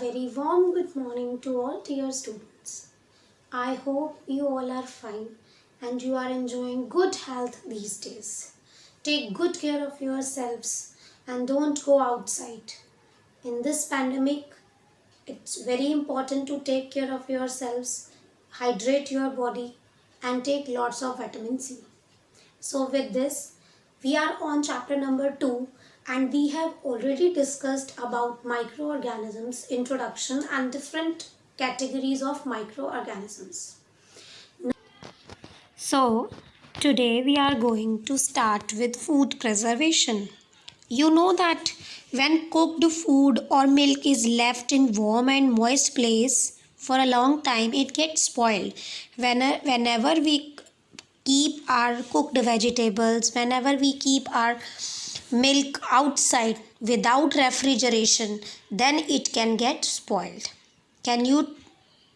very warm good morning to all dear students. I hope you all are fine and you are enjoying good health these days. Take good care of yourselves and don't go outside. In this pandemic, it's very important to take care of yourselves, hydrate your body and take lots of vitamin C. So with this, we are on chapter number 2 and we have already discussed about microorganisms, introduction and different categories of microorganisms. So today we are going to start with food preservation. You know that when cooked food or milk is left in warm and moist place for a long time, it gets spoiled. Whenever we keep our cooked vegetables, whenever we keep our milk outside without refrigeration, then it can get spoiled. Can you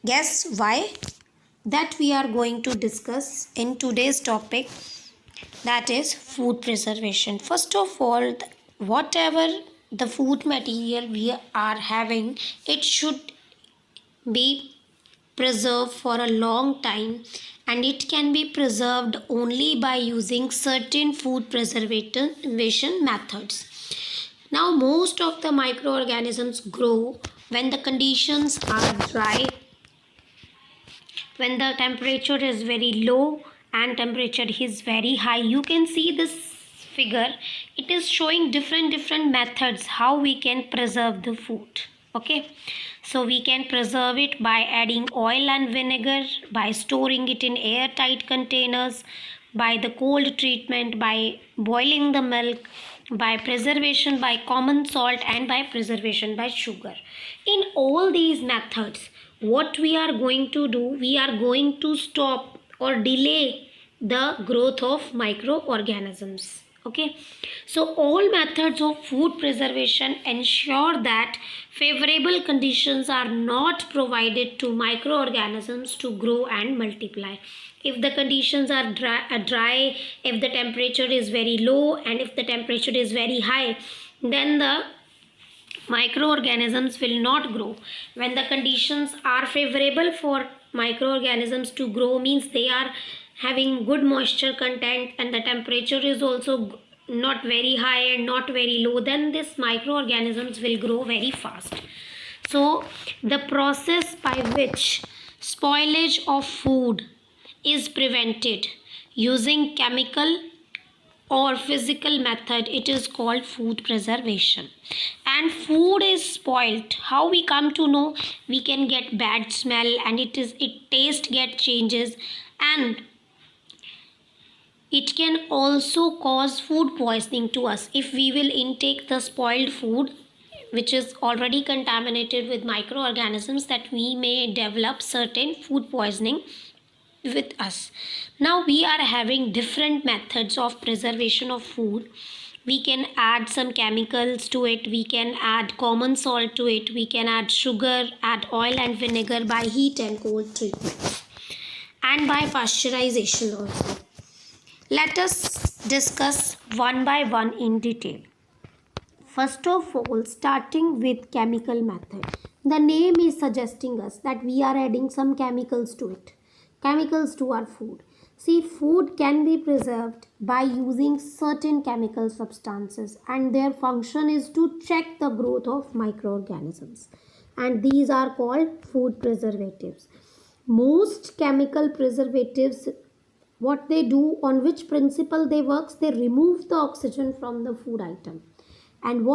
guess why? That we are going to discuss in today's topic, that is food preservation. First of all, whatever the food material we are having, it should be preserved for a long time, and it can be preserved only by using certain food preservation methods. Now, most of the microorganisms grow when the conditions are dry, when the temperature is very low and temperature is very high. You can see this figure. It is showing different methods how we can preserve the food. Okay, so we can preserve it by adding oil and vinegar, by storing it in airtight containers, by the cold treatment, by boiling the milk, by preservation by common salt, and by preservation by sugar. In all these methods, what we are going to do, we are going to stop or delay the growth of microorganisms. Okay, so all methods of food preservation ensure that favorable conditions are not provided to microorganisms to grow and multiply. If the conditions are dry, if the temperature is very low, and if the temperature is very high, then the microorganisms will not grow. When the conditions are favorable for microorganisms to grow, means they are having good moisture content and the temperature is also not very high and not very low, then these microorganisms will grow very fast. So the process by which spoilage of food is prevented using chemical or physical method, it is called food preservation. And food is spoiled, how we come to know? We can get bad smell, and it taste get changes, and it can also cause food poisoning to us if we will intake the spoiled food which is already contaminated with microorganisms, that we may develop certain food poisoning with us. Now we are having different methods of preservation of food. We can add some chemicals to it, we can add common salt to it, we can add sugar, add oil and vinegar by heat and cold treatments, and by pasteurization also. Let us discuss one by one in detail. First of all, starting with chemical method. The name is suggesting us that we are adding some chemicals to it. Chemicals to our food. See, food can be preserved by using certain chemical substances, and their function is to check the growth of microorganisms. And these are called food preservatives. Most chemical preservatives, what they do, on which principle they works, they remove the oxygen from the food item. And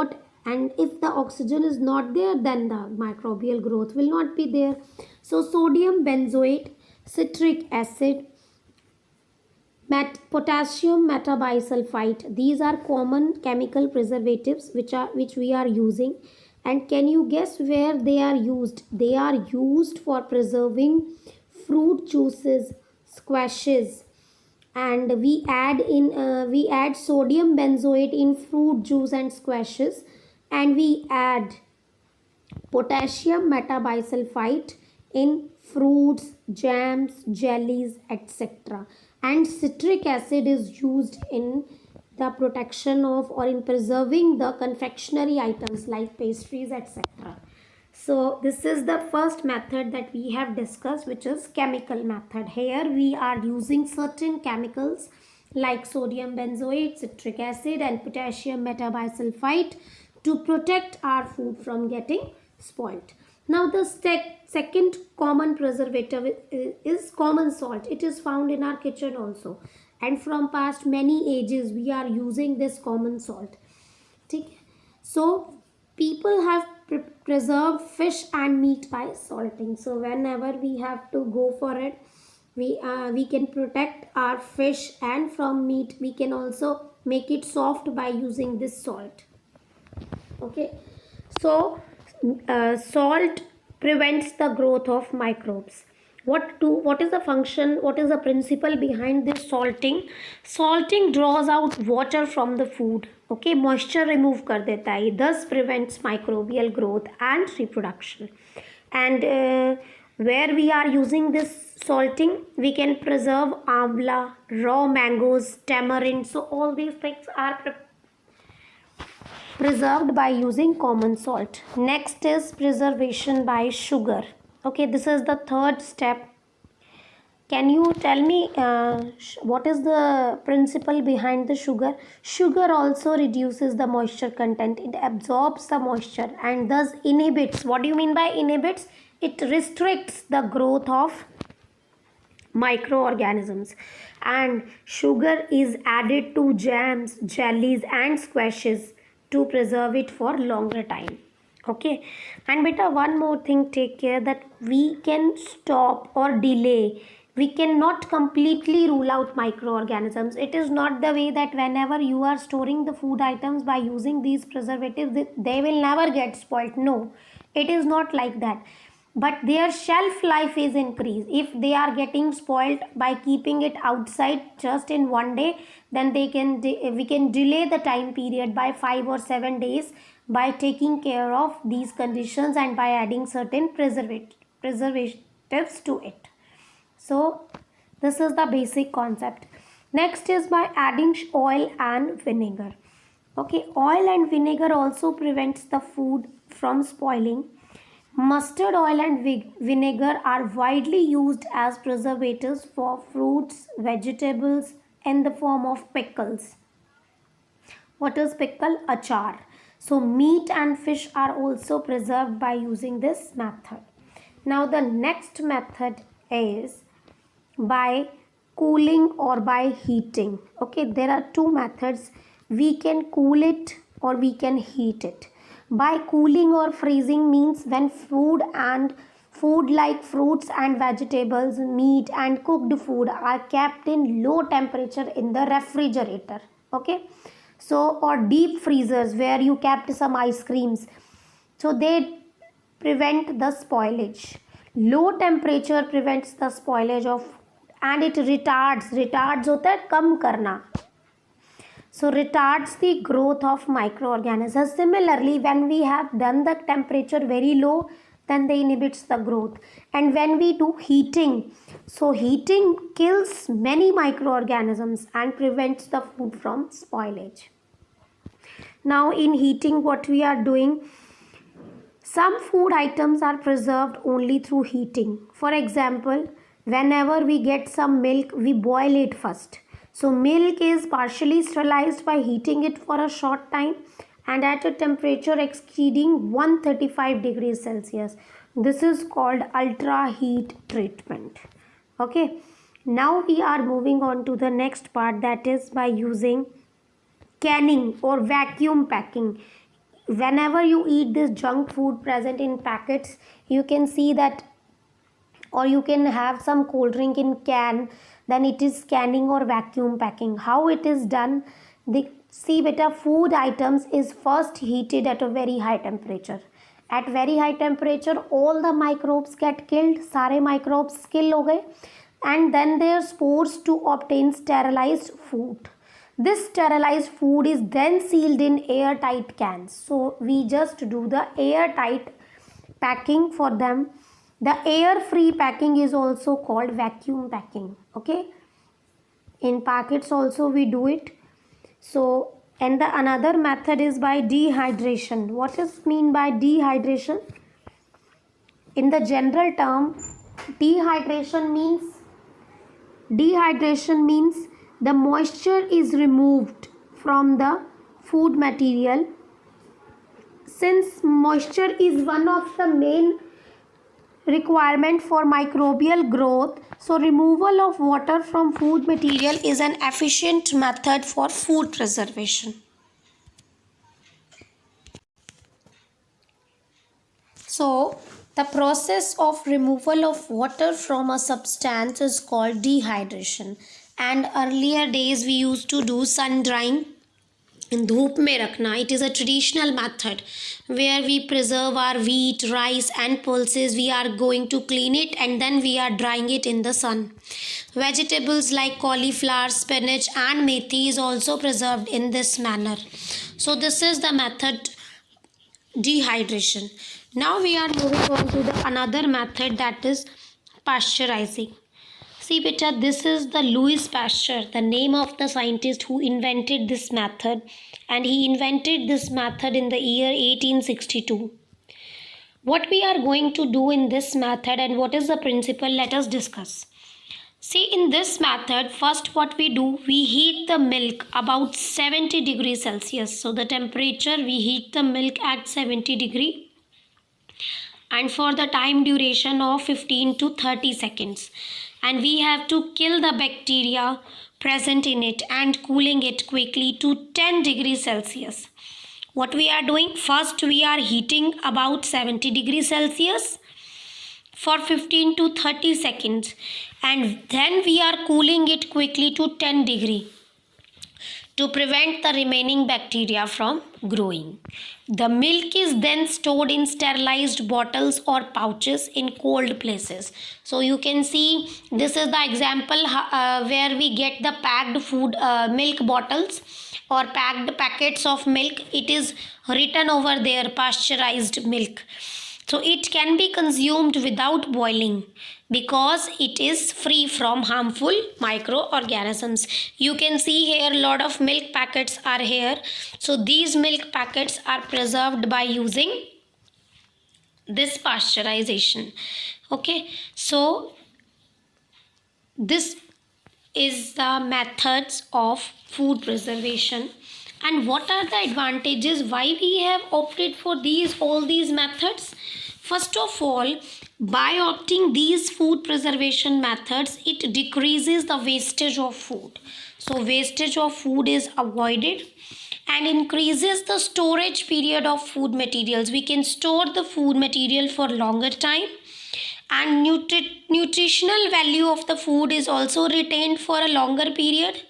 if the oxygen is not there, then the microbial growth will not be there. So sodium benzoate, citric acid, potassium metabisulfite, these are common chemical preservatives which we are using. And can you guess where they are used? They are used for preserving fruit juices, squashes, and we add sodium benzoate in fruit juice and squashes, and we add potassium metabisulfite in fruits, jams, jellies, etc. And citric acid is used in the protection of or in preserving the confectionery items like pastries, etc. So this is the first method that we have discussed, which is chemical method. Here we are using certain chemicals like sodium benzoate, citric acid and potassium metabisulfite to protect our food from getting spoiled. Now the second common preservative is common salt. It is found in our kitchen also, and from past many ages we are using this common salt. ठीक है. So people have preserved fish and meat by salting. So whenever we have to go for it, we can protect our fish, and from meat we can also make it soft by using this salt. Okay. So salt prevents the growth of microbes. What is the function, what is the principle behind this salting? Salting draws out water from the food. Okay, moisture remove कर देता है, thus prevents microbial growth and reproduction. And where we are using this salting, we can preserve amla, raw mangoes, tamarind. So all these things are preserved by using common salt. Next is preservation by sugar. Okay, this is the third step. Can you tell me what is the principle behind the sugar? Sugar also reduces the moisture content. It absorbs the moisture and thus inhibits. What do you mean by inhibits? It restricts the growth of microorganisms. And sugar is added to jams, jellies and squashes to preserve it for longer time. Okay. And beta, one more thing, take care that we can stop or delay. We cannot completely rule out microorganisms. It is not the way that whenever you are storing the food items by using these preservatives, they will never get spoiled. No, it is not like that, but their shelf life is increased. If they are getting spoiled by keeping it outside just in one day, then we can delay the time period by 5 or 7 days by taking care of these conditions and by adding certain preservatives to it. So this is the basic concept. Next is by adding oil and vinegar. Okay, oil and vinegar also prevents the food from spoiling. Mustard oil and vinegar are widely used as preservatives for fruits, vegetables in the form of pickles. What is pickle? Achar. So meat and fish are also preserved by using this method. Now the next method is by cooling or by heating. Okay, there are two methods. We can cool it or we can heat it. By cooling or freezing means when food like fruits and vegetables, meat and cooked food are kept in low temperature in the refrigerator. Okay, so or deep freezers where you kept some ice creams, so they prevent the spoilage. Low temperature prevents the spoilage of, and it retards होता है कम करना, so retards the growth of microorganisms. Similarly, when we have done the temperature very low, then they inhibits the growth. And when we do heating, so heating kills many microorganisms and prevents the food from spoilage. Now in heating, what we are doing, some food items are preserved only through heating. For example, whenever we get some milk, we boil it first. So milk is partially sterilized by heating it for a short time and at a temperature exceeding 135 degrees Celsius. This is called ultra heat treatment. Okay. Now we are moving on to the next part, that is by using canning or vacuum packing. Whenever you eat this junk food present in packets, you can see that, or you can have some cold drink in can, then it is canning or vacuum packing. How it is done? See beta, food items is first heated at a very high temperature. At very high temperature, all the microbes get killed, सारे microbes kill हो गए, and then they are forced to obtain sterilized food. This sterilized food is then sealed in airtight cans. So we just do the airtight packing for them. The air-free packing is also called vacuum packing. Okay. In packets also we do it. So, and the another method is by dehydration. What is mean by dehydration? In the general term, dehydration means the moisture is removed from the food material. Since moisture is one of the main requirement for microbial growth, so removal of water from food material is an efficient method for food preservation. So the process of removal of water from a substance is called dehydration. And earlier days we used to do sun drying in धूप में रखना. It is a traditional method where we preserve our wheat, rice and pulses. We are going to clean it and then we are drying it in the sun. Vegetables like cauliflower, spinach and methi is also preserved in this manner. So this is the method dehydration. Now we are moving on to the another method, that is pasteurizing. See beta, this is the Louis Pasteur, the name of the scientist who invented this method, and he invented this method in the year 1862. What we are going to do in this method and what is the principle, let us discuss. See, in this method, first what we do, we heat the milk about 70 degrees Celsius. So the temperature, we heat the milk at 70 degree and for the time duration of 15 to 30 seconds. And we have to kill the bacteria present in it and cooling it quickly to 10 degrees Celsius. What we are doing, first we are heating about 70 degrees Celsius for 15 to 30 seconds and then we are cooling it quickly to 10 degree to prevent the remaining bacteria from growing. The milk is then stored in sterilized bottles or pouches in cold places. So you can see this is the example where we get the packed food milk bottles or packed packets of milk. It is written over there pasteurized milk. So it can be consumed without boiling because it is free from harmful microorganisms. You can see here a lot of milk packets are here. So these milk packets are preserved by using this pasteurization. Okay, so this is the methods of food preservation. And what are the advantages why we have opted for all these methods? First of all, by opting these food preservation methods, it decreases the wastage of food. So wastage of food is avoided and increases the storage period of food materials. We can store the food material for longer time and nutritional value of the food is also retained for a longer period.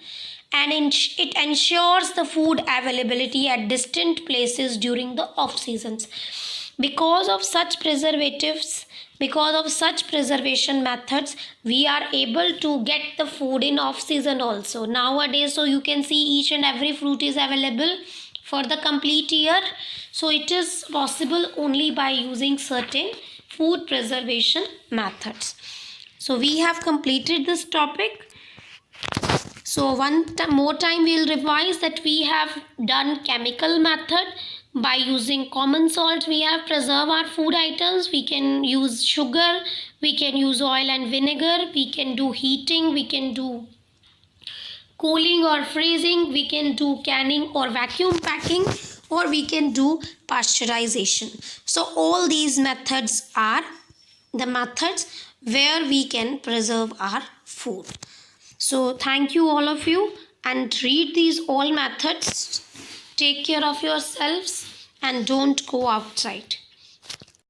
And it ensures the food availability at distant places during the off seasons. Because of such preservation methods, we are able to get the food in off season also nowadays. So you can see each and every fruit is available for the complete year. So it is possible only by using certain food preservation methods. So we have completed this topic. So more time we will revise that we have done chemical method. By using common salt, we have preserved our food items. We can use sugar, we can use oil and vinegar, we can do heating, we can do cooling or freezing, we can do canning or vacuum packing, or we can do pasteurization. So all these methods are the methods where we can preserve our food. So thank you all of you and read these all methods. Take care of yourselves and don't go outside.